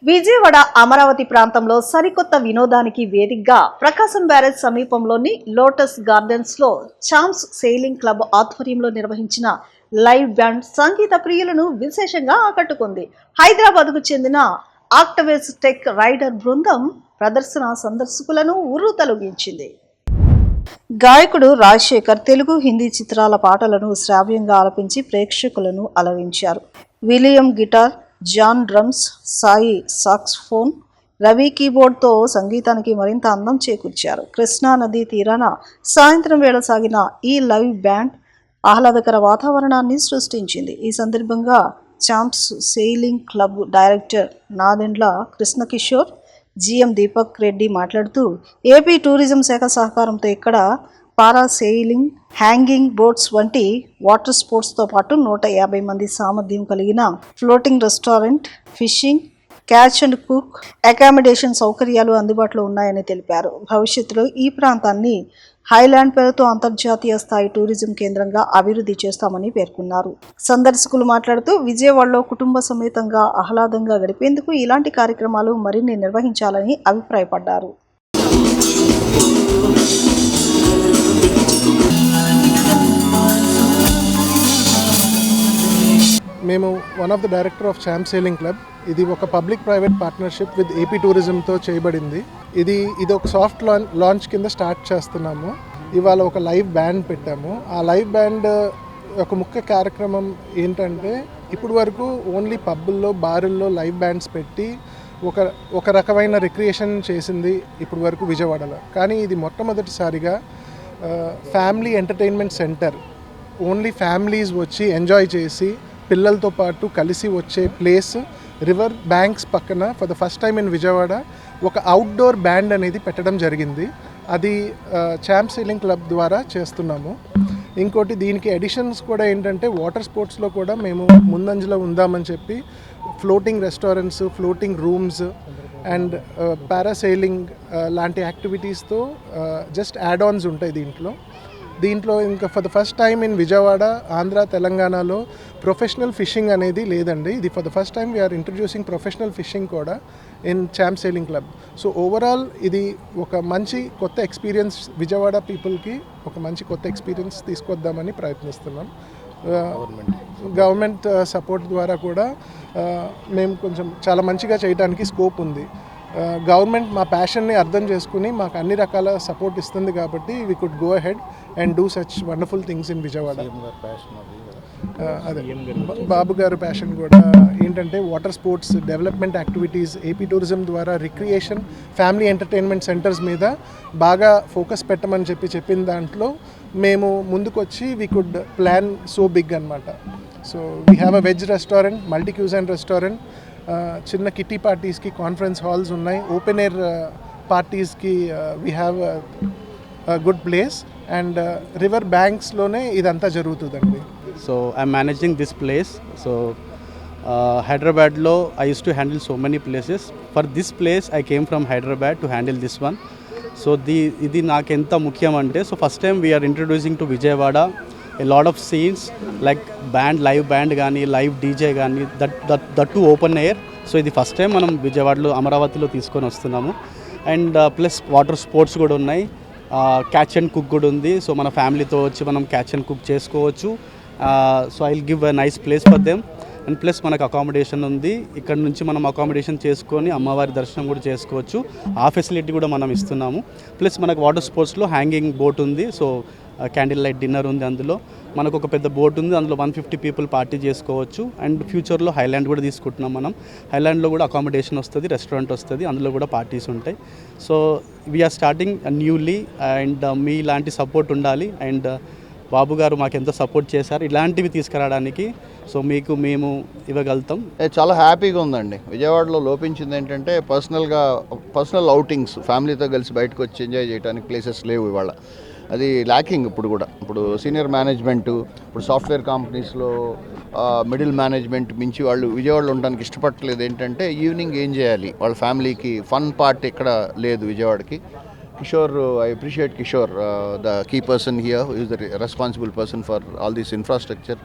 విజయవాడ అమరావతి ప్రాంతంలో సరికొత్త వినోదానికి వేదికగా ప్రకాశం బ్యారేజ్ సమీపంలోని లోటస్ గార్డెన్స్ లో చాంప్స్ సెయిలింగ్ క్లబ్ ఆధ్వర్యంలో నిర్వహించిన లైవ్ బ్యాండ్ సంగీత ప్రియులను విశేషంగా ఆకట్టుకుంది. హైదరాబాద్ కు చెందిన ఆక్టవేస్ టెక్ రైడర్ బృందం ప్రదర్శన సందర్శకులను ఉర్రూతలూగించింది. గాయకుడు రాజశేఖర్ తెలుగు, హిందీ చిత్రాల పాటలను శ్రావ్యంగా ఆలపించి ప్రేక్షకులను అలరించారు. William guitar, John drums, Sai saxophone, Ravi కీబోర్డ్తో సంగీతానికి మరింత అందం చేకూర్చారు. కృష్ణా నదీ తీరాన సాయంత్రం వేళ సాగిన ఈ లైవ్ బ్యాండ్ ఆహ్లాదకర వాతావరణాన్ని సృష్టించింది. ఈ సందర్భంగా Champs sailing club director Nadendla Krishna Kishore, GM Deepak Reddy మాట్లాడుతూ ఏపీ టూరిజం శాఖ సహకారంతో ఇక్కడ పారా సెయిలింగ్, హ్యాంగింగ్ బోట్స్ వంటి వాటర్ స్పోర్ట్స్తో పాటు 150 మంది సామర్థ్యం కలిగిన floating restaurant, fishing, catch and cook, accommodation సౌకర్యాలు అందుబాటులో ఉన్నాయని తెలిపారు. భవిష్యత్తులో ఈ ప్రాంతాన్ని హైలాండ్ పేరుతో అంతర్జాతీయ స్థాయి టూరిజం కేంద్రంగా అభివృద్ధి చేస్తామని పేర్కొన్నారు. సందర్శకులు మాట్లాడుతూ విజయవాడలో కుటుంబ సమేతంగా ఆహ్లాదంగా గడిపేందుకు ఇలాంటి కార్యక్రమాలు మరిన్ని నిర్వహించాలని అభిప్రాయపడ్డారు. మేము one of the director of champs sailing club. ఇది ఒక public private partnership with AP టూరిజంతో చేయబడింది. ఇది ఒక సాఫ్ట్ లాంచ్ కింద స్టార్ట్ చేస్తున్నాము. ఇవాళ ఒక లైవ్ బ్యాండ్ పెట్టాము. ఆ లైవ్ బ్యాండ్ ఒక ముఖ్య కార్యక్రమం ఏంటంటే, ఇప్పటి వరకు ఓన్లీ పబ్బుల్లో, బారుల్లో లైవ్ బ్యాండ్స్ పెట్టి ఒక రకమైన రిక్రియేషన్ చేసింది ఇప్పటి వరకు విజయవాడలో. కానీ ఇది మొట్టమొదటిసారిగా family entertainment centre, only families వచ్చి ఎంజాయ్ చేసి పిల్లలతో పాటు కలిసి వచ్చే ప్లేస్ రివర్ బ్యాంక్స్ పక్కన for the first time in Vijayawada ఒక అవుట్డోర్ బ్యాండ్ అనేది పెట్టడం జరిగింది. అది చాంప్స్ సెయిలింగ్ క్లబ్ ద్వారా చేస్తున్నాము. ఇంకోటి దీనికి ఎడిషన్స్ కూడా ఏంటంటే, వాటర్ స్పోర్ట్స్లో కూడా మేము ముందంజలో ఉందామని చెప్పి floating restaurants, floating rooms and parasailing లాంటి యాక్టివిటీస్తో జస్ట్ యాడ్ ఆన్స్ ఉంటాయి దీంట్లో ఇంకా for the first time in Vijayawada, Andhra, తెలంగాణలో ప్రొఫెషనల్ ఫిషింగ్ అనేది లేదండి. ఇది for the first time we're introducing professional fishing కూడా in champs sailing club. So overall ఇది ఒక మంచి కొత్త ఎక్స్పీరియన్స్, విజయవాడ పీపుల్కి ఒక మంచి కొత్త ఎక్స్పీరియన్స్ తీసుకొద్దామని ప్రయత్నిస్తున్నాం. గవర్నమెంట్ సపోర్ట్ ద్వారా కూడా మేము కొంచెం చాలా మంచిగా చేయడానికి స్కోప్ ఉంది. గవర్నమెంట్ మా ప్యాషన్ని అర్థం చేసుకుని మాకు అన్ని రకాల సపోర్ట్ ఇస్తుంది కాబట్టి we could go ahead and do such wonderful things in Vijayawada. అదే బాబు గారు ప్యాషన్ కూడా ఏంటంటే, water sports, development activities, AP tourism ద్వారా రిక్రియేషన్, ఫ్యామిలీ ఎంటర్టైన్మెంట్ సెంటర్స్ మీద బాగా ఫోకస్ పెట్టమని చెప్పిన దాంట్లో మేము ముందుకొచ్చి we could plan so big అనమాట. So we have a veg restaurant, multi cuisine restaurant, చిన్న కిట్టి పార్టీస్కి కాన్ఫరెన్స్ హాల్స్ ఉన్నాయి, ఓపెన్ ఎయిర్ పార్టీస్కి we have good place and river బ్యాంక్స్లోనే ఇదంతా జరుగుతుందండి. So I'm managing this place. So Hyderabad lo I used to handle so many places. For this place I came from Hyderabad to handle this one. So idi నాకు ఎంత ముఖ్యం అంటే, so first time we're introducing to Vijayawada a lot of scenes like band, live band కానీ, live DJ కానీ, that too open air. So ఇది first time మనం విజయవాడలో, అమరావతిలో తీసుకొని వస్తున్నాము. అండ్ ప్లస్ వాటర్ స్పోర్ట్స్ కూడా ఉన్నాయి, క్యాచ్ అండ్ కుక్ కూడా ఉంది. సో మన ఫ్యామిలీతో వచ్చి మనం క్యాచ్ అండ్ కుక్ చేసుకోవచ్చు. So I will give a nice place for them. And plus మనకు అకామిడేషన్ ఉంది. ఇక్కడ నుంచి మనం అకామిడేషన్ చేసుకొని అమ్మవారి దర్శనం కూడా చేసుకోవచ్చు. ఆ ఫెసిలిటీ కూడా మనం ఇస్తున్నాము. ప్లస్ మనకు వాటర్ స్పోర్ట్స్లో హ్యాంగింగ్ బోట్ ఉంది. సో క్యాండిల్ లైట్ డిన్నర్ ఉంది. అందులో మనకు ఒక పెద్ద బోట్ ఉంది, అందులో 150 పీపుల్ పార్టీ చేసుకోవచ్చు. అండ్ ఫ్యూచర్లో హైలాండ్ కూడా తీసుకుంటున్నాం మనం. హైలాండ్లో కూడా అకామిడేషన్ వస్తుంది, రెస్టారెంట్ వస్తుంది, అందులో కూడా పార్టీస్ ఉంటాయి. So we're starting newly and మీ ఇలాంటి సపోర్ట్ ఉండాలి. అండ్ బాబు గారు మాకు ఎంతో సపోర్ట్ చేశారు ఇలాంటివి తీసుకురావడానికి. సో మీకు మేము ఇవ్వగలుగుతాం. చాలా హ్యాపీగా ఉందండి. విజయవాడలో లోపించింది ఏంటంటే, పర్సనల్ అవుటింగ్స్, ఫ్యామిలీతో కలిసి బయటకు వచ్చి ఎంజాయ్ చేయడానికి ప్లేసెస్ లేవు ఇవాళ. అది ల్యాకింగ్ ఇప్పుడు సీనియర్ మేనేజ్మెంట్, ఇప్పుడు సాఫ్ట్వేర్ కంపెనీస్లో మిడిల్ మేనేజ్మెంట్ మించి వాళ్ళు విజయవాడలో ఉండడానికి ఇష్టపడలేదు. ఏంటంటే, ఈవినింగ్ ఏం చేయాలి, వాళ్ళ ఫ్యామిలీకి ఫన్ పార్ట్ ఎక్కడ లేదు విజయవాడకి. Kishore, I appreciate Kishore, the key person here, who is the responsible person for all this infrastructure.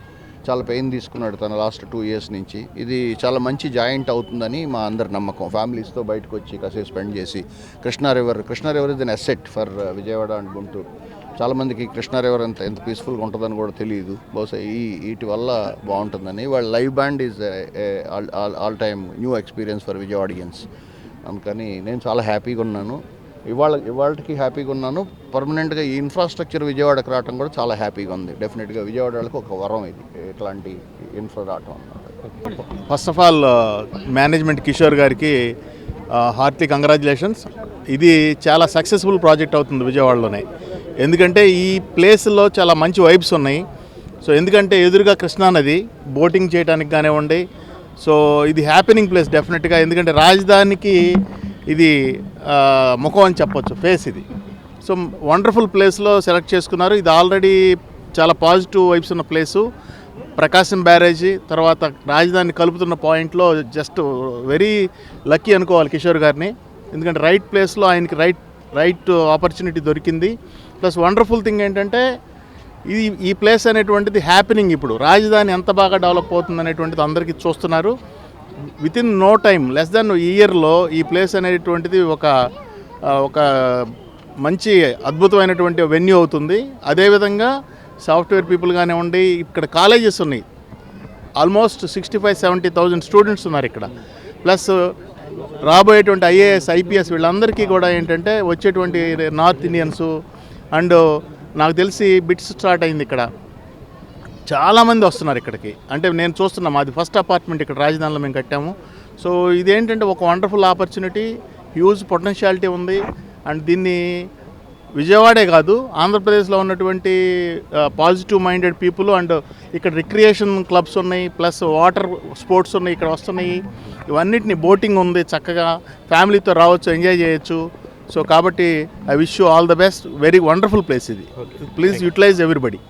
చాలా పెయిన్ తీసుకున్నాడు తన లాస్ట్ 2 years నుంచి. ఇది చాలా మంచి జాయింట్ అవుతుందని మా అందరి నమ్మకం. ఫ్యామిలీస్తో బయటకు వచ్చి కాసేపు స్పెండ్ చేసి Krishna river is an asset for Vijayawada and Guntur. చాలామందికి కృష్ణా రివర్ ఎంత పీస్ఫుల్గా ఉంటుందని కూడా తెలియదు. బహుశా వీటి వల్ల బాగుంటుందని. వాళ్ళ live band is all time new experience for Vijayawadians. అందుకని నేను చాలా హ్యాపీగా ఉన్నాను. ఇవాళకి హ్యాపీగా ఉన్నాను. పర్మనెంట్గా ఈ ఇన్ఫ్రాస్ట్రక్చర్ విజయవాడకు రావడం కూడా చాలా హ్యాపీగా ఉంది. డెఫినెట్గా విజయవాడ వాళ్ళకి ఒక వరం ఇది, ఇట్లాంటి ఇన్ఫ్రా రావటం అన్నమాట. First of all management Kishore గారికి హార్ట్లీ కంగ్రాచులేషన్స్. ఇది చాలా సక్సెస్ఫుల్ ప్రాజెక్ట్ అవుతుంది విజయవాడలోనే. ఎందుకంటే ఈ ప్లేస్లో చాలా మంచి వైబ్స్ ఉన్నాయి. సో ఎందుకంటే ఎదురుగా కృష్ణానది, బోటింగ్ చేయడానికి కానివ్వండి. సో ఇది హ్యాపెనింగ్ ప్లేస్ డెఫినెట్గా. ఎందుకంటే రాజధానికి ఇది ముఖం అని చెప్పొచ్చు, ఫేస్ ఇది. సో వండర్ఫుల్ ప్లేస్లో సెలెక్ట్ చేసుకున్నారు. ఇది ఆల్రెడీ చాలా పాజిటివ్ వైబ్స్ ఉన్న ప్లేసు. ప్రకాశం బ్యారేజీ తర్వాత రాజధాని కలుపుతున్న పాయింట్లో జస్ట్ వెరీ లక్కీ అనుకోవాలి కిషోర్ గారిని. ఎందుకంటే రైట్ ప్లేస్లో ఆయనకి రైట్ ఆపర్చునిటీ దొరికింది. ప్లస్ వండర్ఫుల్ థింగ్ ఏంటంటే ఈ ప్లేస్ అనేటువంటిది హ్యాపెనింగ్. ఇప్పుడు రాజధాని ఎంత బాగా డెవలప్ అవుతుంది అనేటువంటిది అందరికీ చూస్తున్నారు. Within no time, less than ఇయర్లో ఈ ప్లేస్ అనేటువంటిది ఒక మంచి అద్భుతమైనటువంటి వెన్యూ అవుతుంది. అదేవిధంగా సాఫ్ట్వేర్ పీపుల్ కానివ్వండి, ఇక్కడ కాలేజెస్ ఉన్నాయి. ఆల్మోస్ట్ 65-70,000 స్టూడెంట్స్ ఉన్నారు ఇక్కడ. ప్లస్ రాబోయేటువంటి IAS, IPS వీళ్ళందరికీ కూడా ఏంటంటే వచ్చేటువంటి నార్త్ ఇండియన్స్ అండ్ నాకు తెలిసి బిట్స్ స్టార్ట్ అయింది ఇక్కడ. చాలామంది వస్తున్నారు ఇక్కడికి. అంటే నేను చూస్తున్నాం, అది ఫస్ట్ అపార్ట్మెంట్ ఇక్కడ రాజధానిలో మేము కట్టాము. సో ఇదేంటంటే ఒక వండర్ఫుల్ ఆపర్చునిటీ, హ్యూజ్ పొటెన్షియాలిటీ ఉంది. అండ్ దీన్ని విజయవాడే కాదు, ఆంధ్రప్రదేశ్లో ఉన్నటువంటి పాజిటివ్ మైండెడ్ పీపుల్ అండ్ ఇక్కడ రిక్రియేషన్ క్లబ్స్ ఉన్నాయి, ప్లస్ వాటర్ స్పోర్ట్స్ ఉన్నాయి, ఇక్కడ వస్తున్నాయి. ఇవన్నిటిని బోటింగ్ ఉంది, చక్కగా ఫ్యామిలీతో రావచ్చు, ఎంజాయ్ చేయొచ్చు. సో కాబట్టి I wish you all the best. Very wonderful place ఇది. Please utilise everybody.